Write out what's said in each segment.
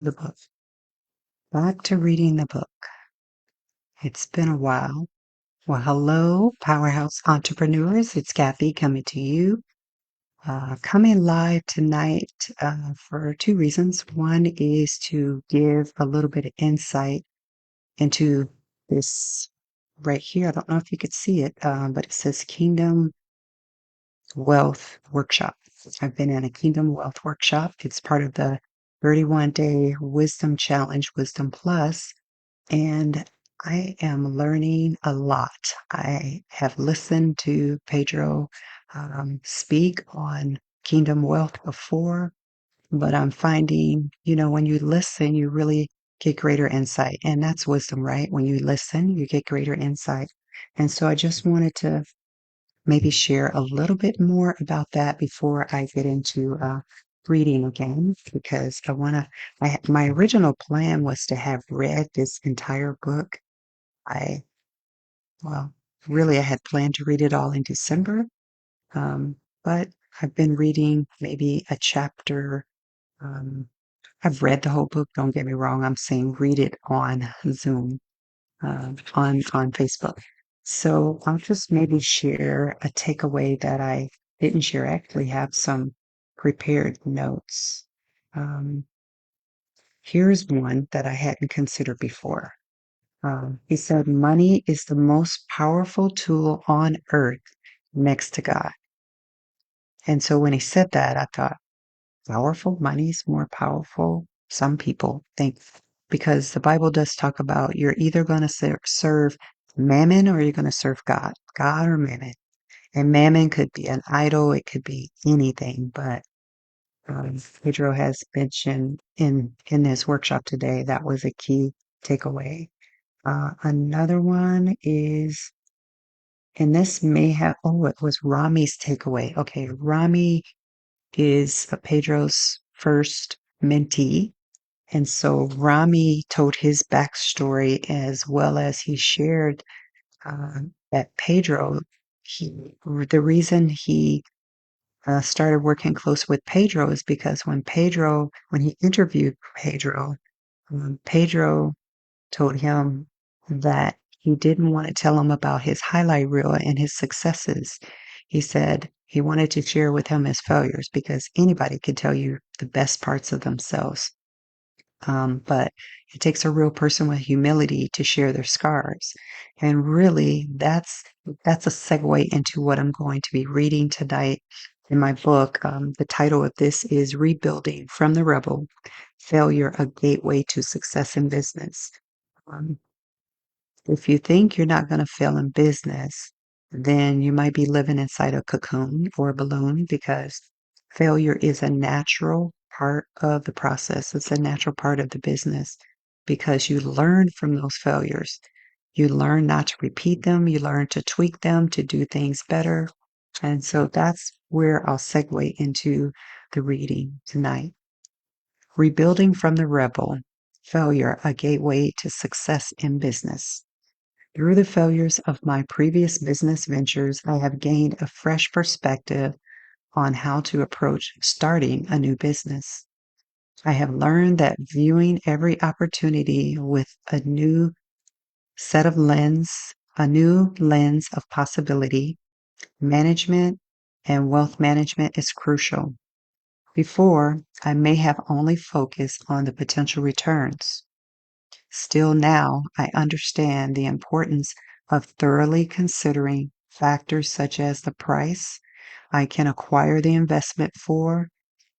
The book. Back to reading the book. It's been a while. Well, hello, Powerhouse entrepreneurs. It's Kathy coming to you. Coming live tonight for two reasons. One is to give a little bit of insight into this right here. I don't know if you could see it, but it says Kingdom Wealth Workshop. I've been in a Kingdom Wealth Workshop. It's part of the 31-day Wisdom Challenge, Wisdom Plus. And I am learning a lot. I have listened to Pedro speak on Kingdom Wealth before, but I'm finding, when you listen, you really get greater insight. And that's wisdom, right? When you listen, you get greater insight. And so I just wanted to maybe share a little bit more about that before I get into reading again, because my original plan was to have read this entire book. I, well, really, I had planned to read it all in December, um, but I've been reading maybe a chapter. Um, I've read the whole book, don't get me wrong. I'm saying read it on Zoom, on Facebook. So I'll just maybe share a takeaway that I didn't share. I actually have some prepared notes. Um, Here's one that I hadn't considered before. He said, money is the most powerful tool on earth next to God. And so when he said that, I thought, powerful? Money is more powerful? Some people think, because the Bible does talk about you're either going to serve mammon or you're going to serve God, God or mammon. And mammon could be an idol, it could be anything. But Pedro has mentioned in his workshop today that was a key takeaway. Another one is, and this may have, oh, it was Rami's takeaway. Okay, Rami is Pedro's first mentee. And so Rami told his backstory as well as he shared that Pedro, the reason he started working close with Pedro is because when he interviewed Pedro, Pedro told him that he didn't want to tell him about his highlight reel and his successes. He said he wanted to share with him his failures because anybody can tell you the best parts of themselves. But it takes a real person with humility to share their scars. And really, that's a segue into what I'm going to be reading tonight in my book. The title of this is Rebuilding from the Rebel: Failure, a Gateway to Success in Business. Um, if you think you're not going to fail in business, then you might be living inside a cocoon or a balloon, because failure is a natural part of the process. It's a natural part of the business because you learn from those failures. You learn not to repeat them. You learn to tweak them to do things better. And so that's where I'll segue into the reading tonight. Rebuilding from the Rebel: Failure, a Gateway to Success in Business. Through the failures of my previous business ventures, I have gained a fresh perspective on how to approach starting a new business. I have learned that viewing every opportunity with a new lens of possibility, management, and wealth management is crucial. Before, I may have only focused on the potential returns. Still, now I understand the importance of thoroughly considering factors such as the price I can acquire the investment for,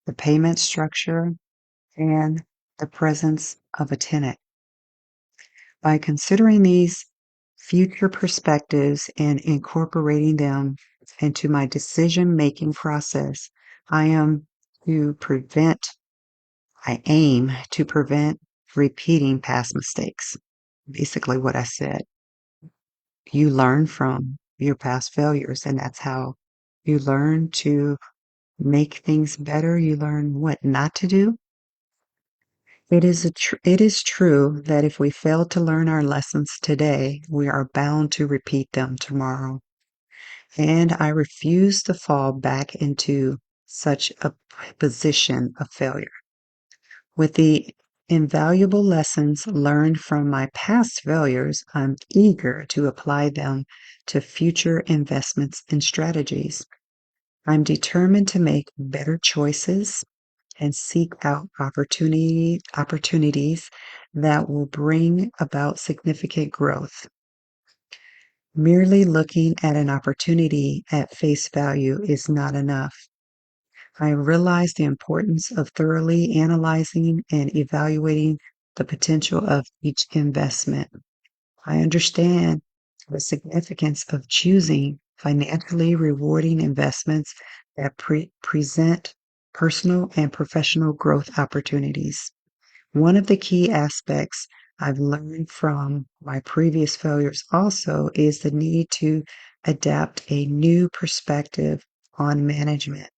the payment structure, and the presence of a tenant. By considering these future perspectives and incorporating them into my decision-making process, I am to prevent, I aim to prevent repeating past mistakes. Basically what I said. You learn from your past failures, and that's how you learn to make things better. You learn what not to do. It is true that if we fail to learn our lessons today, we are bound to repeat them tomorrow. And I refuse to fall back into such a position of failure. With the invaluable lessons learned from my past failures, I'm eager to apply them to future investments and strategies. I'm determined to make better choices and seek out opportunities that will bring about significant growth. Merely looking at an opportunity at face value is not enough. I realize the importance of thoroughly analyzing and evaluating the potential of each investment. I understand the significance of choosing financially rewarding investments that present personal and professional growth opportunities. One of the key aspects I've learned from my previous failures also is the need to adapt a new perspective on management.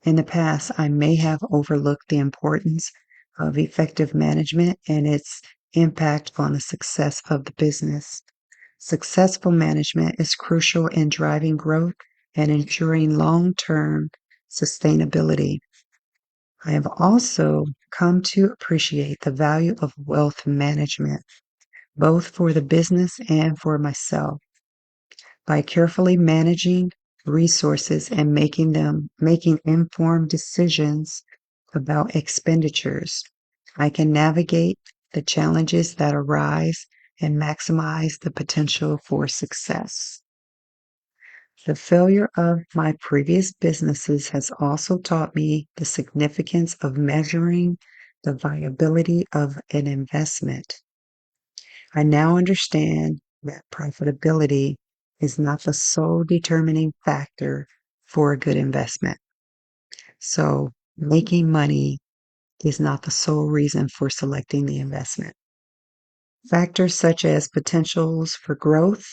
In the past, I may have overlooked the importance of effective management and its impact on the success of the business. Successful management is crucial in driving growth and ensuring long-term sustainability. I have also come to appreciate the value of wealth management, both for the business and for myself. By carefully managing resources and making informed decisions about expenditures, I can navigate the challenges that arise and maximize the potential for success. The failure of my previous businesses has also taught me the significance of measuring the viability of an investment. I now understand that profitability is not the sole determining factor for a good investment. So, making money is not the sole reason for selecting the investment. Factors such as potentials for growth,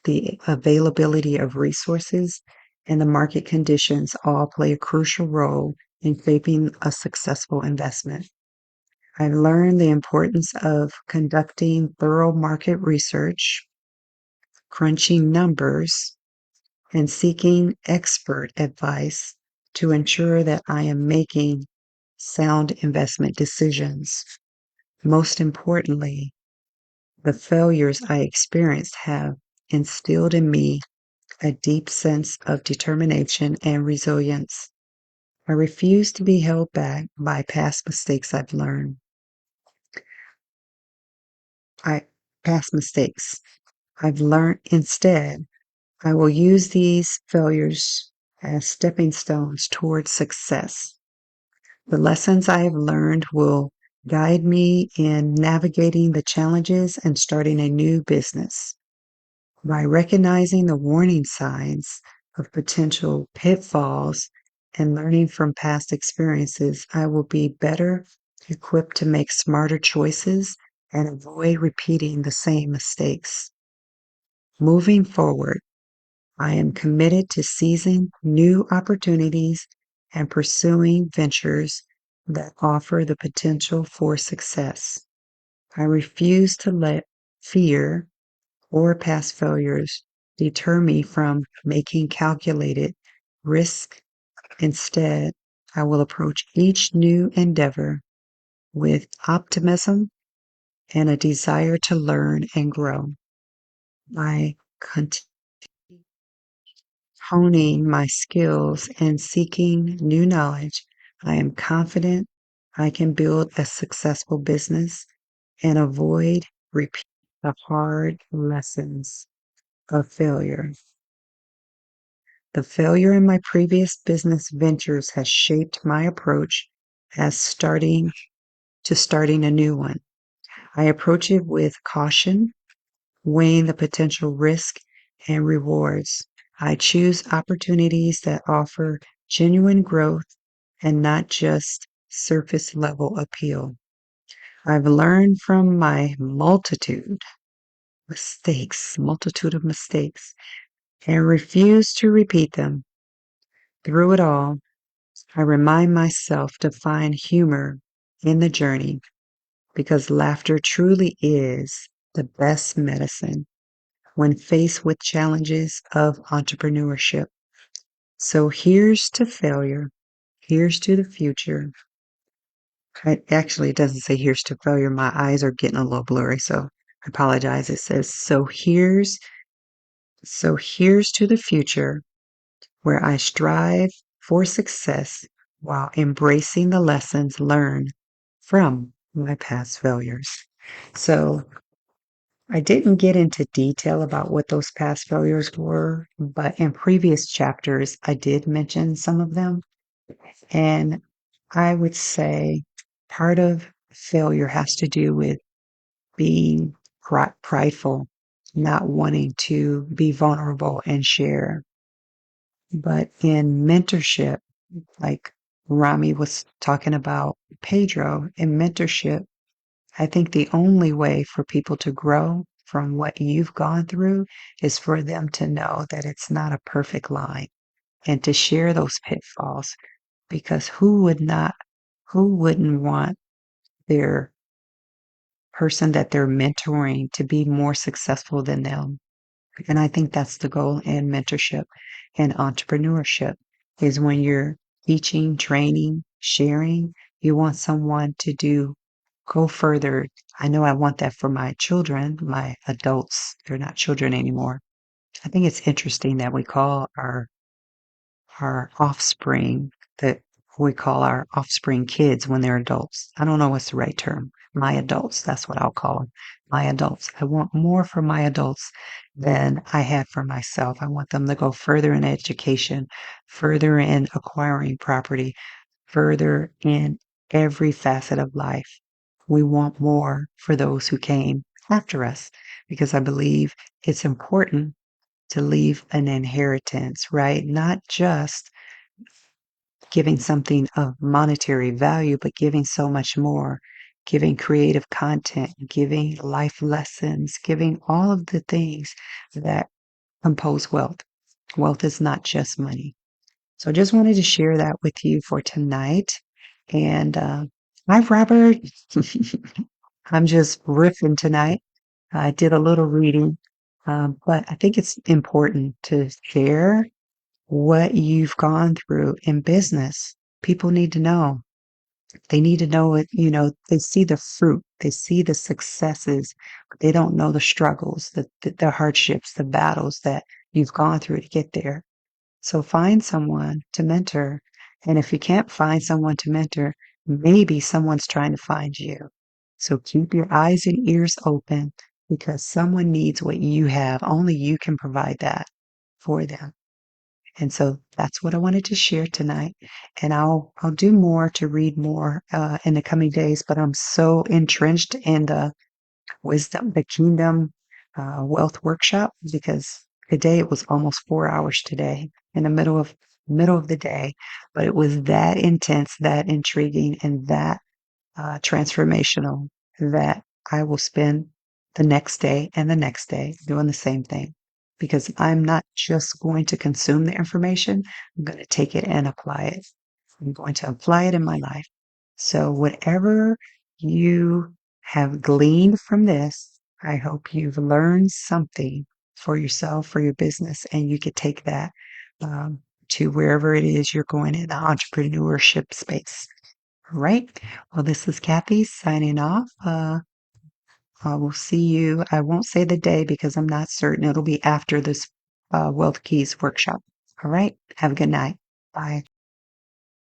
the availability of resources, and the market conditions all play a crucial role in shaping a successful investment. I've learned the importance of conducting thorough market research, crunching numbers, and seeking expert advice to ensure that I am making sound investment decisions. Most importantly, the failures I experienced have instilled in me a deep sense of determination and resilience. I refuse to be held back by past mistakes I've learned. I past mistakes I've learned instead. I will use these failures as stepping stones towards success. The lessons I have learned will guide me in navigating the challenges and starting a new business. By recognizing the warning signs of potential pitfalls and learning from past experiences, I will be better equipped to make smarter choices and avoid repeating the same mistakes. Moving forward, I am committed to seizing new opportunities and pursuing ventures that offer the potential for success. I refuse to let fear or past failures deter me from making calculated risk. Instead, I will approach each new endeavor with optimism and a desire to learn and grow. By honing my skills and seeking new knowledge, I am confident I can build a successful business and avoid repeating the hard lessons of failure. The failure in my previous business ventures has shaped my approach as starting a new one. I approach it with caution, weighing the potential risk and rewards. I choose opportunities that offer genuine growth and not just surface level appeal. I've learned from my multitude of mistakes, and refuse to repeat them. Through it all, I remind myself to find humor in the journey because laughter truly is the best medicine when faced with challenges of entrepreneurship. So here's to failure. Here's to the future. It doesn't say here's to failure. My eyes are getting a little blurry, so I apologize. It says, so here's to the future where I strive for success while embracing the lessons learned from my past failures. So I didn't get into detail about what those past failures were, but in previous chapters, I did mention some of them. And I would say part of failure has to do with being prideful, not wanting to be vulnerable and share. But in mentorship, like Rami was talking about Pedro, in mentorship, I think the only way for people to grow from what you've gone through is for them to know that it's not a perfect line and to share those pitfalls because who wouldn't want their person that they're mentoring to be more successful than them? And I think that's the goal in mentorship and entrepreneurship is when you're teaching, training, sharing, you want someone to go further. I know I want that for my children, my adults. They're not children anymore. I think it's interesting that we call our offspring that we call our offspring kids when they're adults. I don't know what's the right term. My adults, that's what I'll call them. My adults. I want more for my adults than I had for myself. I want them to go further in education, further in acquiring property, further in every facet of life. We want more for those who came after us because I believe it's important to leave an inheritance, right? Not just giving something of monetary value, but giving so much more, giving creative content, giving life lessons, giving all of the things that compose wealth. Wealth is not just money. So I just wanted to share that with you for tonight. And hi, Robert. I'm just riffing tonight. I did a little reading, but I think it's important to share what you've gone through in business. People need to know. They need to know it, they see the fruit, they see the successes, but they don't know the struggles, the hardships, the battles that you've gone through to get there. So find someone to mentor. And if you can't find someone to mentor, maybe someone's trying to find you. So keep your eyes and ears open because someone needs what you have. Only you can provide that for them. And so that's what I wanted to share tonight. And I'll do more to read more in the coming days. But I'm so entrenched in the wisdom, the kingdom wealth workshop because today it was almost 4 hours today in the middle of the day. But it was that intense, that intriguing, and that transformational that I will spend the next day and the next day doing the same thing because I'm not just going to consume the information, I'm going to take it and apply it. I'm going to apply it in my life. So, whatever you have gleaned from this, I hope you've learned something for yourself, for your business, and you could take that to wherever it is you're going in the entrepreneurship space. All right. Well, this is Kathy signing off. I will see you. I won't say the day because I'm not certain. It'll be after this Wealth Keys workshop. All right. Have a good night. Bye.